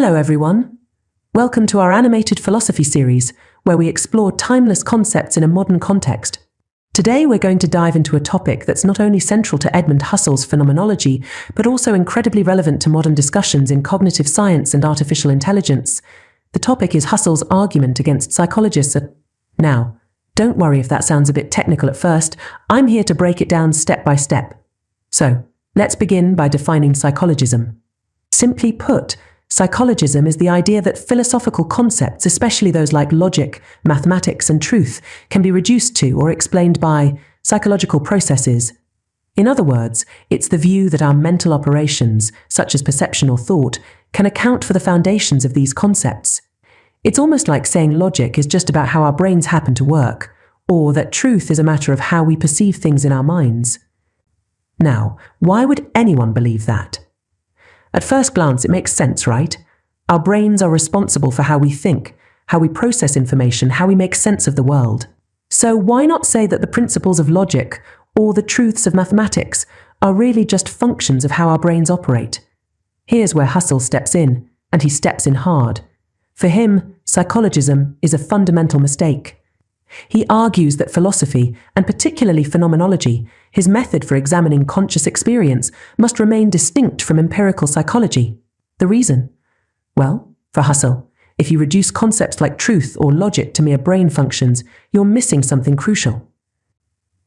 Hello everyone. Welcome to our animated philosophy series, where we explore timeless concepts in a modern context. Today we're going to dive into a topic that's not only central to Edmund Husserl's phenomenology, but also incredibly relevant to modern discussions in cognitive science and artificial intelligence. The topic is Husserl's argument against psychologists. Now, don't worry if that sounds a bit technical at first. I'm here to break it down step by step. So, let's begin by defining psychologism. Simply put, psychologism is the idea that philosophical concepts, especially those like logic, mathematics, and truth, can be reduced to or explained by psychological processes. In other words, it's the view that our mental operations, such as perception or thought, can account for the foundations of these concepts. It's almost like saying logic is just about how our brains happen to work, or that truth is a matter of how we perceive things in our minds. Now, why would anyone believe that? At first glance, it makes sense, right? Our brains are responsible for how we think, how we process information, how we make sense of the world. So why not say that the principles of logic or the truths of mathematics are really just functions of how our brains operate? Here's where Husserl steps in, and he steps in hard. For him, psychologism is a fundamental mistake. He argues that philosophy, and particularly phenomenology, his method for examining conscious experience, must remain distinct from empirical psychology. The reason? Well, for Husserl, if you reduce concepts like truth or logic to mere brain functions, you're missing something crucial.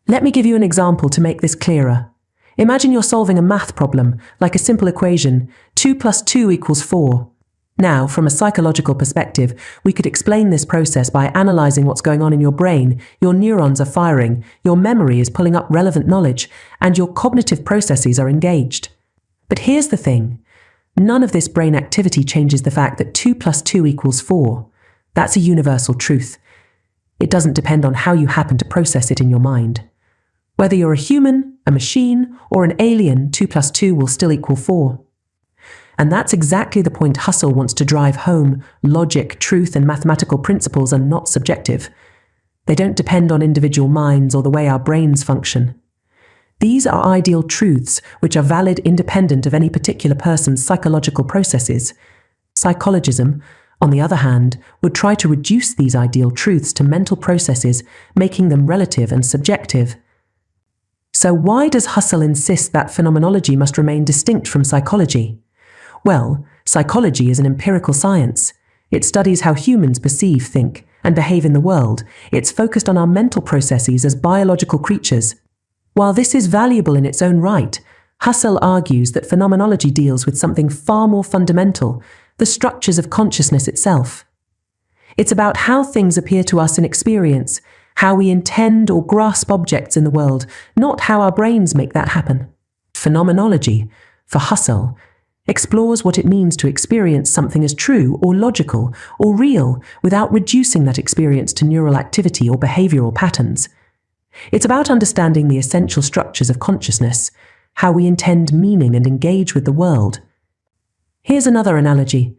Let me give you an example to make this clearer. Imagine you're solving a math problem, like a simple equation, 2 + 2 = 4. Now, from a psychological perspective, we could explain this process by analyzing what's going on in your brain. Your neurons are firing, your memory is pulling up relevant knowledge, and your cognitive processes are engaged. But here's the thing. None of this brain activity changes the fact that 2 + 2 = 4. That's a universal truth. It doesn't depend on how you happen to process it in your mind. Whether you're a human, a machine, or an alien, 2 + 2 will still equal 4. And that's exactly the point Husserl wants to drive home. Logic, truth, and mathematical principles are not subjective. They don't depend on individual minds or the way our brains function. These are ideal truths which are valid independent of any particular person's psychological processes. Psychologism, on the other hand, would try to reduce these ideal truths to mental processes, making them relative and subjective. So why does Husserl insist that phenomenology must remain distinct from psychology? Well, psychology is an empirical science. It studies how humans perceive, think, and behave in the world. It's focused on our mental processes as biological creatures. While this is valuable in its own right, Husserl argues that phenomenology deals with something far more fundamental, the structures of consciousness itself. It's about how things appear to us in experience, how we intend or grasp objects in the world, not how our brains make that happen. Phenomenology, for Husserl, explores what it means to experience something as true or logical or real without reducing that experience to neural activity or behavioral patterns. It's about understanding the essential structures of consciousness, how we intend meaning and engage with the world. Here's another analogy.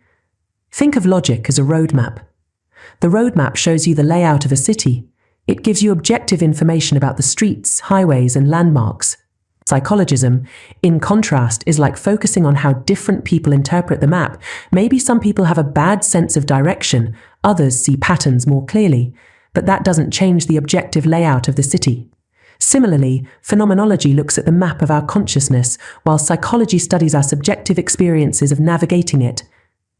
Think of logic as a roadmap. The roadmap shows you the layout of a city. It gives you objective information about the streets, highways, and landmarks. Psychologism, in contrast, is like focusing on how different people interpret the map. Maybe some people have a bad sense of direction, others see patterns more clearly, but that doesn't change the objective layout of the city. Similarly, phenomenology looks at the map of our consciousness, while psychology studies our subjective experiences of navigating it.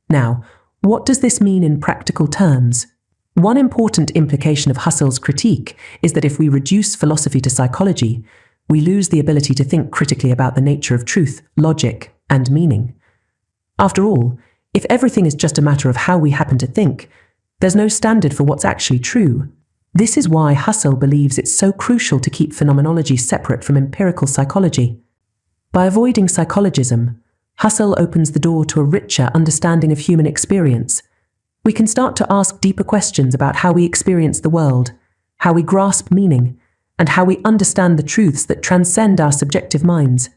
Now, what does this mean in practical terms? One important implication of Husserl's critique is that if we reduce philosophy to psychology, we lose the ability to think critically about the nature of truth, logic, and meaning. After all, if everything is just a matter of how we happen to think, there's no standard for what's actually true. This is why Husserl believes it's so crucial to keep phenomenology separate from empirical psychology. By avoiding psychologism, Husserl opens the door to a richer understanding of human experience. We can start to ask deeper questions about how we experience the world, how we grasp meaning, and how we understand the truths that transcend our subjective minds.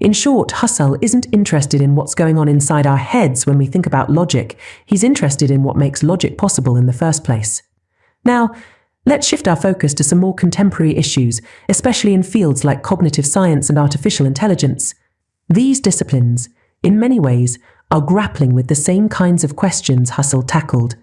In short, Husserl isn't interested in what's going on inside our heads when we think about logic. He's interested in what makes logic possible in the first place. Now, let's shift our focus to some more contemporary issues, especially in fields like cognitive science and artificial intelligence. These disciplines, in many ways, are grappling with the same kinds of questions Husserl tackled.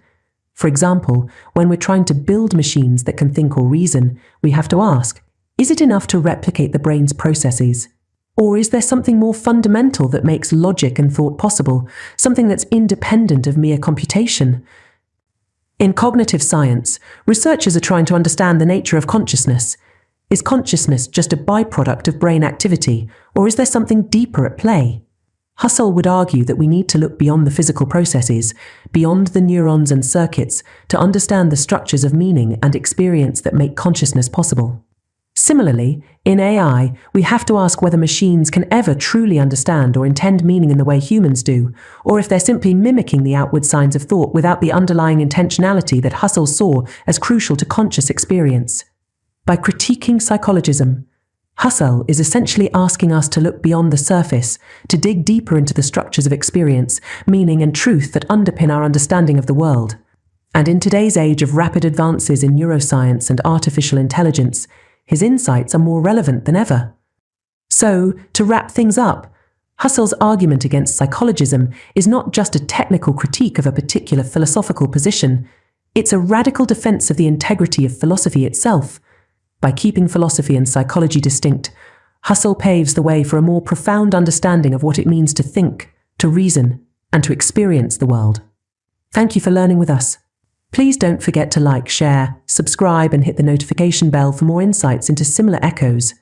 For example, when we're trying to build machines that can think or reason, we have to ask, is it enough to replicate the brain's processes? Or is there something more fundamental that makes logic and thought possible, something that's independent of mere computation? In cognitive science, researchers are trying to understand the nature of consciousness. Is consciousness just a byproduct of brain activity, or is there something deeper at play? Husserl would argue that we need to look beyond the physical processes, beyond the neurons and circuits, to understand the structures of meaning and experience that make consciousness possible. Similarly, in AI, we have to ask whether machines can ever truly understand or intend meaning in the way humans do, or if they're simply mimicking the outward signs of thought without the underlying intentionality that Husserl saw as crucial to conscious experience. By critiquing psychologism, Husserl is essentially asking us to look beyond the surface, to dig deeper into the structures of experience, meaning and truth that underpin our understanding of the world. And in today's age of rapid advances in neuroscience and artificial intelligence, his insights are more relevant than ever. So, to wrap things up, Husserl's argument against psychologism is not just a technical critique of a particular philosophical position, it's a radical defense of the integrity of philosophy itself. By keeping philosophy and psychology distinct, Husserl paves the way for a more profound understanding of what it means to think, to reason, and to experience the world. Thank you for learning with us. Please don't forget to like, share, subscribe, and hit the notification bell for more insights into similar echoes.